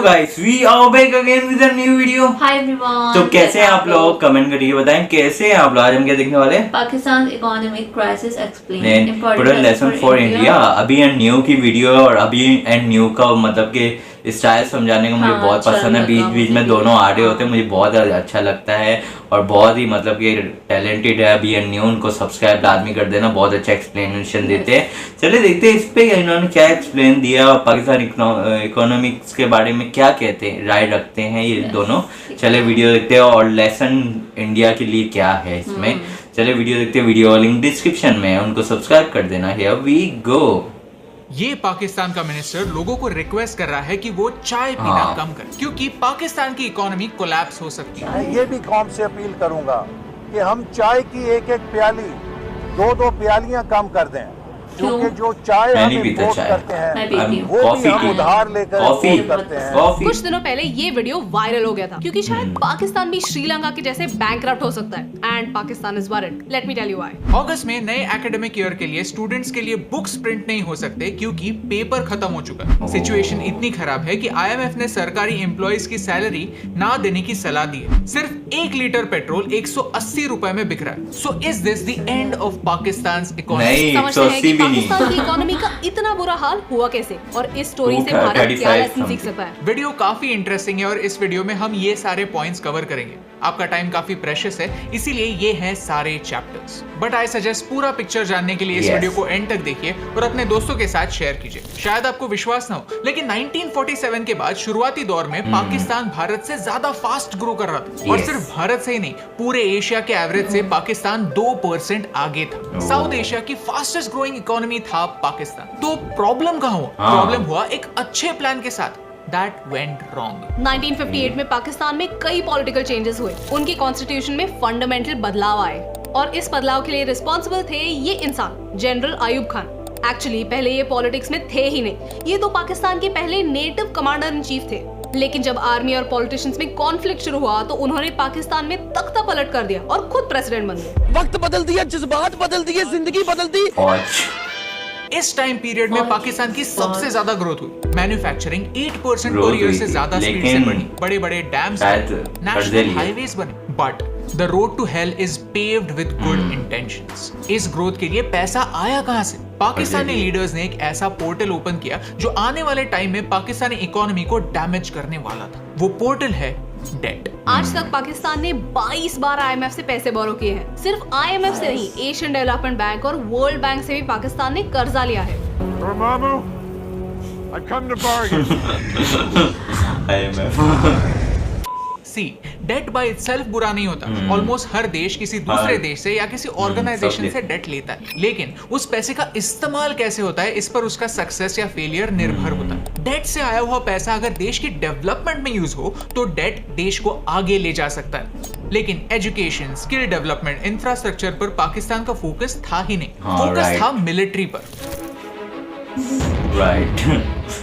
Guys, we are back again with a new video. Hi everyone. तो कैसे हैं आप लोग? कमेंट करके बताएं कैसे हैं आप लोग। आज हम क्या देखने वाले हैं? Pakistan economic crisis explain important lesson for India. अभी एंड न्यू की वीडियो और अभी एंड न्यू का मतलब कि स्टाइल समझाने को मुझे बहुत पसंद है। बीच बीच में दोनों आ रहे होते हैं, मुझे बहुत अच्छा लगता है और बहुत ही मतलब कि टैलेंटेड है अभी एंड न्यू। उनको सब्सक्राइब लाजमी कर देना, बहुत अच्छा एक्सप्लेनेशन देते हैं। चलिए देखते हैं इस पे इन्होंने क्या एक्सप्लेन दिया और पाकिस्तान इकोनॉमिक्स के बारे में क्या कहते हैं, राय रखते हैं ये दोनों। चले वीडियो देखते हैं और लेसन इंडिया के लिए क्या है इसमें। चले वीडियो देखते हैं, वीडियो लिंक डिस्क्रिप्शन में है, उनको सब्सक्राइब कर देना। Here we go. ये पाकिस्तान का मिनिस्टर लोगों को रिक्वेस्ट कर रहा है कि वो चाय पीना कम करें क्योंकि पाकिस्तान की इकोनॉमी कोलैप्स हो सकती है। मैं ये भी कौम से अपील करूंगा कि हम चाय की एक एक प्याली दो प्यालियां कम कर दें, क्योंकि जो चाय हम इम्पोर्ट करते हैं वो भी हम उधार लेकर इम्पोर्ट करते हैं। कुछ दिनों पहले ये वीडियो वायरल हो गया था क्योंकि शायद पाकिस्तान भी श्रीलंका के जैसे बैंकरप्ट हो सकता है and Pakistan is worried. Let me tell you why. अगस्त में नए एकेडमिक ईयर के लिए स्टूडेंट्स के लिए बुक्स प्रिंट नहीं हो सकते क्योंकि पेपर खत्म हो चुका है। सिचुएशन इतनी खराब है कि IMF ने सरकारी एम्प्लॉइज की सैलरी ना देने की सलाह दी है। सिर्फ 1 लीटर पेट्रोल 180 रुपए में बिक रहा है। So is this the end of Pakistan economy? समझते हैं कि पाकिस्तान की इकोनॉमी का इतना बुरा हाल हुआ कैसे और इस स्टोरी से भारत क्या लेसन सीख सकता है। वीडियो काफी इंटरेस्टिंग है और इस वीडियो में हम ये सारे पॉइंट्स कवर करेंगे। आपका टाइम काफी प्रेशियस है, इसीलिए ये हैं सारे चैप्टर्स। बट आई सजेस्ट पूरा पिक्चर जानने के लिए इस वीडियो को एंड तक देखिए और अपने दोस्तों के साथ शेयर कीजिए। शायद आपको विश्वास ना हो, लेकिन 1947 के बाद शुरुआती दौर में पाकिस्तान भारत से ज्यादा फास्ट ग्रो कर रहा था। और सिर्फ भारत से ही नहीं, पूरे एशिया के एवरेज से पाकिस्तान 2% आगे था। साउथ एशिया की फास्टेस्ट ग्रोइंग इकोनॉमी था पाकिस्तान। तो प्रॉब्लम कहाँ हुआ? प्रॉब्लम हुआ एक अच्छे प्लान के साथ। That went wrong. 1958 में पाकिस्तान में कई पॉलिटिकल चेंजेस हुए। उनकी कॉन्स्टिट्यूशन में फंडामेंटल बदलाव आए और इस बदलाव के लिए रिस्पॉन्सिबल थे ये इंसान, जनरल अयूब खान। एक्चुअली पहले ये पॉलिटिक्स में थे ही नहीं, ये तो पाकिस्तान के पहले नेटिव कमांडर इन चीफ थे। लेकिन जब आर्मी और पॉलिटिशियंस में कॉन्फ्लिक्ट शुरू हुआ तो उन्होंने पाकिस्तान में तख्ता पलट कर दिया और खुद प्रेसिडेंट बन गए। वक्त बदल दिया, जज्बात बदल दिए, जिंदगी बदल दी। इस टाइम पीरियड में पाकिस्तान की सबसे ज्यादा ग्रोथ हुई। मैन्युफैक्चरिंग 8% पर ईयर से ज्यादा स्पीड से बढ़ी। बड़े बड़े डैम्स, नेशनल हाईवेज बने। But the road to hell is paved with good intentions. इस ग्रोथ के लिए पैसा आया कहां से? पाकिस्तानी लीडर्स ने एक ऐसा पोर्टल ओपन किया जो आने वाले टाइम में पाकिस्तानी इकोनॉमी को डैमेज करने वाला था। वो पोर्टल है डेट। आज तक पाकिस्तान ने 22 बार IMF से पैसे बोरो किए हैं। सिर्फ IMF से नहीं, एशियन डेवलपमेंट बैंक और वर्ल्ड बैंक से भी पाकिस्तान ने कर्जा लिया है। डेट बाय इटसेल्फ बुरा नहीं होता। ऑलमोस्ट हर देश किसी दूसरे देश से या किसी ऑर्गेनाइजेशन से डेट लेता है, लेकिन उस पैसे का इस्तेमाल कैसे होता है इस पर उसका सक्सेस या फेलियर निर्भर होता है। डेट से आया हुआ पैसा अगर देश की डेवलपमेंट में यूज हो तो डेट देश को आगे ले जा सकता है। लेकिन एजुकेशन, स्किल डेवलपमेंट, इंफ्रास्ट्रक्चर पर पाकिस्तान का फोकस था ही नहीं। फोकस था मिलिट्री पर।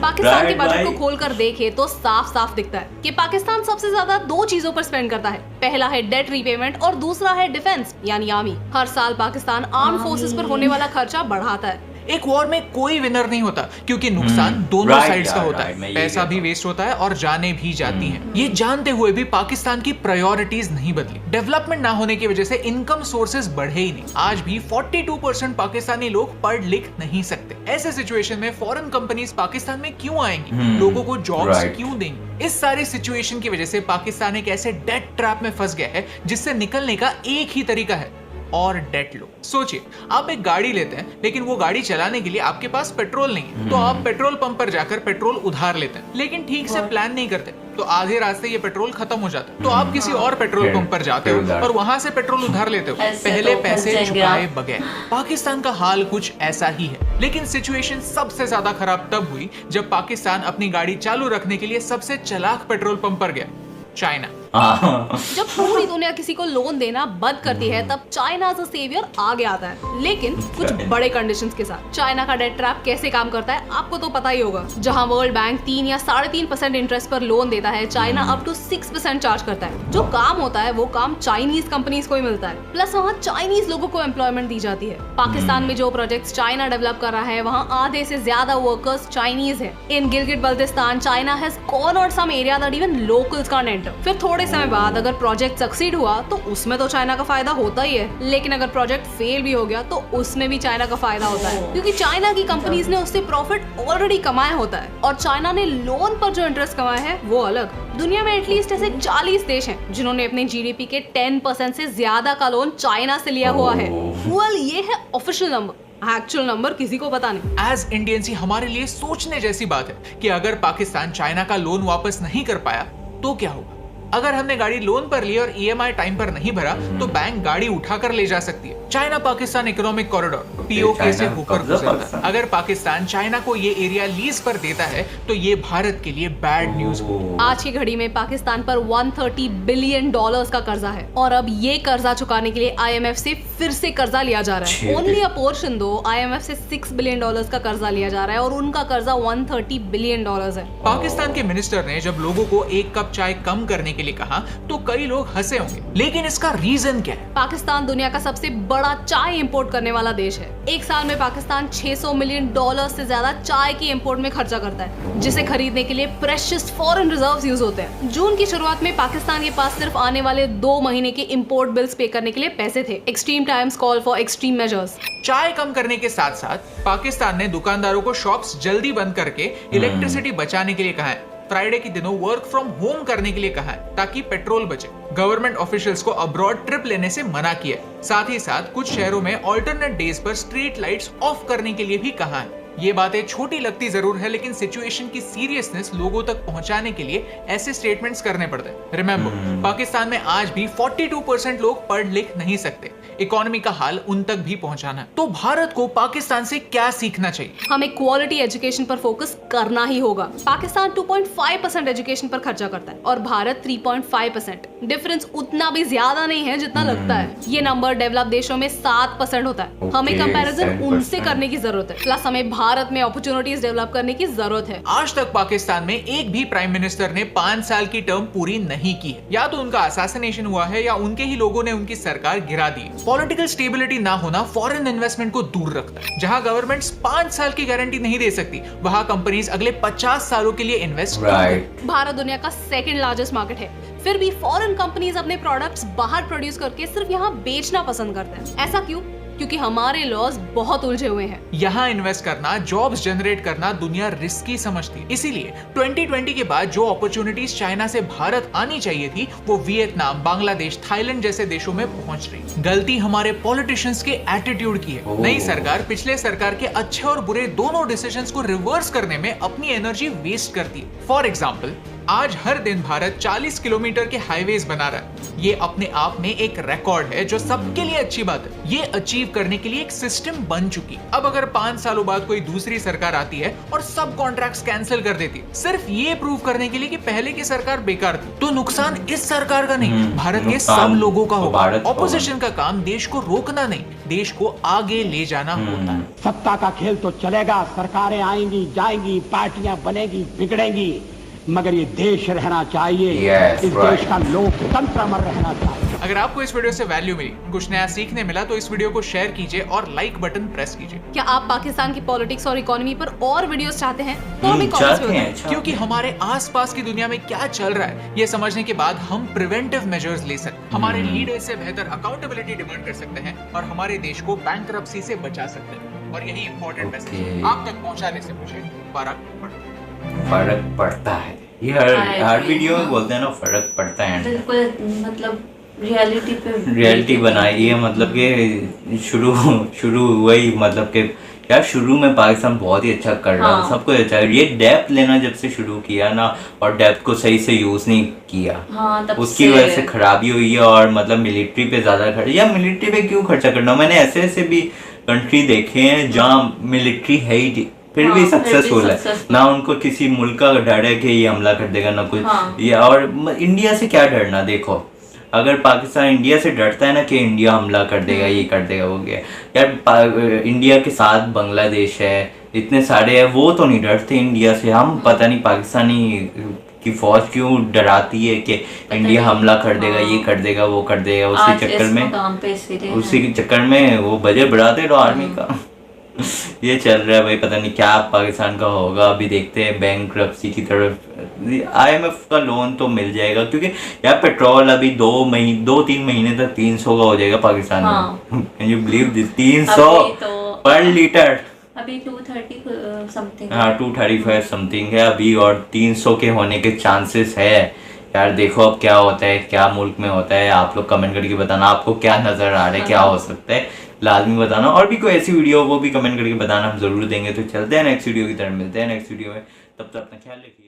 पाकिस्तान के बजट को खोलकर देखे तो साफ साफ दिखता है कि पाकिस्तान सबसे ज्यादा 2 चीजों पर स्पेंड करता है। पहला है डेट रीपेमेंट और दूसरा है डिफेंस यानी आर्मी। हर साल पाकिस्तान आर्म फोर्सेस पर होने वाला खर्चा बढ़ाता है। एक वॉर में कोई विनर नहीं होता क्योंकि नुकसान दोनों साइड्स का होता है। पैसा भी वेस्ट होता है और जाने भी जाती हैं। ये जानते हुए भी पाकिस्तान की प्रायोरिटीज नहीं बदली। डेवलपमेंट ना होने की वजह से इनकम सोर्सेज बढ़े ही नहीं। आज भी 42% पाकिस्तानी लोग पढ़ लिख नहीं सकते। ऐसे सिचुएशन में फॉरेन कंपनीज पाकिस्तान में क्यों आएंगी? लोगों को जॉब्स क्यों देंगी? इस सारे सिचुएशन की वजह से पाकिस्तान एक ऐसे डेट ट्रैप में फंस गया है जिससे निकलने का एक ही तरीका है, और डेट लो। सोचिए, आप एक गाड़ी लेते हैं लेकिन वो गाड़ी चलाने के लिए आपके पास पेट्रोल नहीं है, तो आप पेट्रोल पंप पर जाकर पेट्रोल उधार लेते हैं, लेकिन ठीक से प्लान नहीं करते तो आधे रास्ते ये पेट्रोल खत्म हो जाता है। तो आप किसी और पेट्रोल पंप पर जाते हो और वहां से पेट्रोल उधार लेते हो, पहले पैसे चुकाए बगैर। पाकिस्तान का हाल कुछ ऐसा ही है। लेकिन सिचुएशन सबसे ज्यादा खराब तब हुई जब पाकिस्तान अपनी गाड़ी चालू रखने के लिए सबसे चालाक पेट्रोल पंप पर गया, चाइना। जब पूरी दुनिया किसी को लोन देना बंद करती है तब चाइना एज अ सेवियर आगे आता है, लेकिन कुछ बड़े कंडीशंस के साथ। चाइना का डेट ट्रैप कैसे काम करता है आपको तो पता ही होगा। जहां वर्ल्ड बैंक 3 या 3.5% इंटरेस्ट पर लोन देता है, चाइना अप टू 6% चार्ज करता है। जो काम होता है वो काम चाइनीज कंपनीज को ही मिलता है, प्लस वहाँ चाइनीज लोगों को एम्प्लॉयमेंट दी जाती है। पाकिस्तान में जो प्रोजेक्ट्स चाइना डेवलप कर रहा है वहाँ आधे से ज्यादा वर्कर्स चाइनीज है। In Gilgit Baltistan China has cornered some area that even locals can't enter. फिर थोड़े समय बाद अगर प्रोजेक्ट सक्सीड हुआ तो उसमें तो चाइना का फायदा होता ही है, लेकिन अगर प्रोजेक्ट फेल भी हो गया तो उसमें भी चाइना का फायदा होता है, क्योंकि चाइना की कंपनीज ने उससे प्रॉफिट ऑलरेडी कमाया होता है और चाइना ने लोन पर जो इंटरेस्ट कमाया है वो अलग। दुनिया में एटलीस्ट ऐसे 40 देश हैं जिन्होंने अपने जीडीपी के 10% से ज्यादा का लोन चाइना से लिया हुआ है। वेल, ये है ऑफिशियल नंबर, एक्चुअल नंबर किसी को पता नहीं। एज इंडियंस ही हमारे लिए सोचने जैसी बात है कि अगर पाकिस्तान चाइना का लोन वापस नहीं कर पाया तो क्या होगा। अगर हमने गाड़ी लोन पर ली और ईएमआई टाइम पर नहीं भरा तो बैंक गाड़ी उठाकर ले जा सकती है। China Pakistan economic corridor PoK से होकर गुजरता है। अगर पाकिस्तान चाइना को ये एरिया लीज पर देता है तो ये भारत के लिए बैड न्यूज होगी। आज की घड़ी में पाकिस्तान पर $130 बिलियन का कर्जा है और अब ये कर्जा चुकाने के लिए आईएमएफ से फिर से कर्जा लिया जा रहा है। ओनली अ पोर्शन दो आईएमएफ से $6 बिलियन का कर्जा लिया जा रहा है और उनका कर्जा $130 बिलियन है। पाकिस्तान के मिनिस्टर ने जब लोगों को 1 कप चाय कम करने के लिए कहा तो कई लोग हंसे होंगे, लेकिन इसका रीजन क्या है? पाकिस्तान दुनिया का सबसे बड़ा चाय इंपोर्ट करने वाला देश है। एक साल में पाकिस्तान $600 मिलियन से ज्यादा चाय की इंपोर्ट में खर्चा करता है, जिसे खरीदने के लिए प्रेशियस फॉरेन रिजर्व्स यूज होते हैं। जून की शुरुआत में पाकिस्तान के पास सिर्फ आने वाले 2 महीने के इंपोर्ट बिल्स पे करने के लिए पैसे थे। Extreme times call for extreme measures. चाय कम करने के साथ साथ पाकिस्तान ने दुकानदारों को शॉप्स जल्दी बंद करके इलेक्ट्रिसिटी बचाने के लिए कहा है। फ्राइडे के दिनों वर्क फ्रॉम होम करने के लिए कहा है ताकि पेट्रोल बचे। गवर्नमेंट ऑफिशियल्स को अब्रॉड ट्रिप लेने से मना किया है। साथ ही साथ कुछ शहरों में ऑल्टरनेट डेज पर स्ट्रीट लाइट्स ऑफ करने के लिए भी कहा है। ये बातें छोटी लगती जरूर है, लेकिन सिचुएशन की सीरियसनेस लोगों तक पहुंचाने के लिए ऐसे स्टेटमेंट्स करने पड़ते हैं। रिमेंबर, पाकिस्तान में आज भी 42% लोग पढ़ लिख नहीं सकते। इकोनॉमी का हाल उन तक भी पहुंचाना है। तो भारत को पाकिस्तान से क्या सीखना चाहिए? हमें क्वालिटी एजुकेशन पर फोकस करना ही होगा। पाकिस्तान 2.5% एजुकेशन पर खर्चा करता है और भारत 3.5%। डिफरेंस उतना भी ज्यादा नहीं है जितना लगता है। ये नंबर डेवलप देशों में 7% होता है। हमें कंपैरिजन उनसे करने की जरूरत है, प्लस हमें भारत में अपॉर्चुनिटीज डेवलप करने की जरूरत है। आज तक पाकिस्तान में एक भी प्राइम मिनिस्टर ने 5 साल की टर्म पूरी नहीं की है। या तो उनका असैसिनेशन हुआ है या उनके ही लोगों ने उनकी सरकार गिरा दी। पॉलिटिकल स्टेबिलिटी ना होना फॉरेन इन्वेस्टमेंट को दूर रखता है। जहां गवर्नमेंट्स 5 साल की गारंटी नहीं दे सकती, वहां कंपनीज अगले 50 सालों के लिए इन्वेस्ट करती। भारत दुनिया का 2nd लार्जेस्ट मार्केट है, फिर भी फॉरेन कंपनीज अपने प्रोडक्ट्स बाहर प्रोड्यूस करके सिर्फ यहाँ बेचना पसंद करते हैं। ऐसा क्यों? क्योंकि हमारे लॉज बहुत उलझे हुए हैं। यहाँ इन्वेस्ट करना, जॉब्स जनरेट करना दुनिया रिस्की समझती है। इसीलिए 2020 के बाद जो अपॉर्चुनिटीज चाइना से भारत आनी चाहिए थी वो वियतनाम, बांग्लादेश, थाईलैंड जैसे देशों में पहुंच रही। गलती हमारे पॉलिटिशियंस के एटीट्यूड की है। नई सरकार पिछले सरकार के अच्छे और बुरे दोनों डिसीजंस को रिवर्स करने में अपनी एनर्जी वेस्ट करती है। फॉर एग्जाम्पल, आज हर दिन भारत 40 किलोमीटर के हाईवेज बना रहा है। ये अपने आप में एक रिकॉर्ड है जो सबके लिए अच्छी बात है। ये अचीव करने के लिए एक सिस्टम बन चुकी। अब अगर 5 सालों बाद कोई दूसरी सरकार आती है और सब कॉन्ट्रैक्ट्स कैंसिल कर देती है सिर्फ ये प्रूव करने के लिए कि पहले की सरकार बेकार थी, तो नुकसान इस सरकार का नहीं, भारत के सब लोगों का होगा। ऑपोजिशन का काम देश को रोकना नहीं, देश को आगे ले जाना होता है। सत्ता का खेल तो चलेगा, सरकारें आएंगी जाएंगी, पार्टियां बनेगी बिगड़ेंगी, मगर ये देश रहना चाहिए। इस देश का लोकतंत्र अमर रहना चाहिए। अगर आपको इस वीडियो से वैल्यू मिली, कुछ नया सीखने मिला, तो इस वीडियो को शेयर कीजिए और लाइक बटन प्रेस कीजिए। क्या आप पाकिस्तान की पॉलिटिक्स और इकोनॉमी पर और वीडियोस चाहते हैं तो हमें कमेंट्स में बताएं। क्योंकि हमारे आसपास की दुनिया में क्या चल रहा है ये समझने के बाद हम प्रिवेंटिव मेजर्स ले सकते, हमारे लीडर्स से बेहतर अकाउंटेबिलिटी डिमांड कर सकते हैं और हमारे देश को बैंकरप्सी से बचा सकते हैं। और यही इंपॉर्टेंट मैसेज आप तक पहुंचाने से मुझे फर्क पड़ता है। ये हर वीडियो में बोलते हैं ना, फर्क पड़ता है। बिल्कुल, मतलब रियलिटी बनाई है। मतलब कि शुरू वही, मतलब कि यार शुरू में पाकिस्तान बहुत ही अच्छा कर रहा था, सब कुछ अच्छा। ये डेप्थ लेना जब से शुरू किया ना, और डेप्थ को सही से यूज नहीं किया, उसकी वजह से खराबी हुई है। और मतलब मिलिट्री पे ज्यादा खर्च, या मिलिट्री पे क्यों खर्चा करना। मैंने ऐसे भी कंट्री देखे हैं जहाँ मिलिट्री है ही फिर भी सक्सेसफुल है ना। उनको किसी मुल्क का डर है कि ये हमला कर देगा ना कुछ। ये और इंडिया से क्या डरना। देखो अगर पाकिस्तान इंडिया से डरता है ना कि इंडिया हमला कर देगा, ये कर देगा, वो गया यार। इंडिया के साथ बांग्लादेश है, इतने सारे हैं, वो तो नहीं डरते इंडिया से। हम पता नहीं पाकिस्तानी की फौज क्यों डराती है कि इंडिया हमला कर देगा, ये कर देगा, वो कर देगा। उसी के चक्कर में वो बजट बढ़ा दे रहा आर्मी का। ये चल रहा है भाई, पता नहीं क्या पाकिस्तान का होगा। अभी देखते हैं बैंकरप्सी की तरफ। IMF का लोन तो मिल जाएगा क्योंकि यार पेट्रोल अभी 2-3 महीने तक 300 का हो जाएगा पाकिस्तान में। Can you believe this? 300 पर लीटर। अभी 230 समथिंग। हाँ 235 समथिंग है अभी, और 300 के होने के चांसेस है। यार देखो अब क्या होता है, क्या मुल्क में होता है। आप लोग कमेंट करके बताना आपको क्या नजर आ रहा है, क्या हो सकता है, लाजमी बताना। और भी कोई ऐसी वीडियो वो भी कमेंट करके बताना, हम जरूर देंगे। तो चलते हैं नेक्स्ट वीडियो की तरफ, मिलते हैं नेक्स्ट वीडियो में। तब तक अपना ख्याल रखिए।